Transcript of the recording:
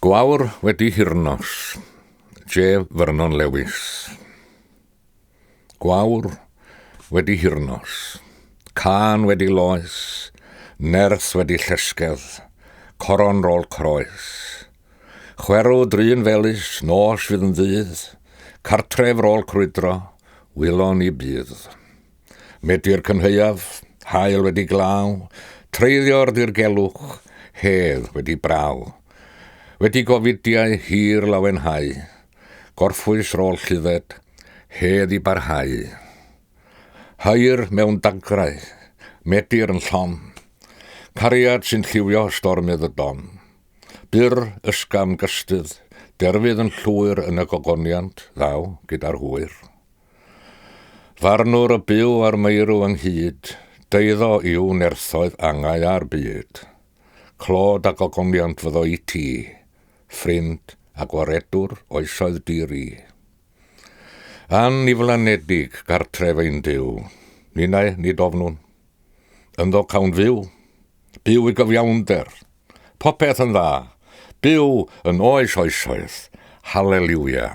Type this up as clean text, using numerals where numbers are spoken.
Gwawr wedi hirnos, J. Vernon Lewis. Gwawr wedi hirnos, cân wedi loes, nerth wedi llesgedd, coron rôl croes. Chwerw drin felys, nos fydd yn ddydd, cartref rôl crwydro, wylon i bydd. Medi'r cynheuaf, hael wedi glaw, treiddior dirgelwch, hedd wedi braw. Wedi gofidiau hir lawenhau, gorffwys rôl llydded, hedd i barhau. Hair mewn dagrau, medi'r yn llon, cariad sy'n lliwio stormydd y don. Byr ysgam gystydd, derfydd yn llwyr yn y gogoniant, ddaw gyda'r hwyr. Farnwr y byw ar meirw ynghyd, deiddo i'w nerthoedd angau ar byd. Clod a gogoniant fyddo i ti, ffrind a gwaredwr oesoedd diri. An i flanedig gartref ein diw, ninnau ni dofnwn. Ynddo cawn fyw, byw i gyfiawnder, popeth yn dda, byw yn oes oesoedd, halleluia.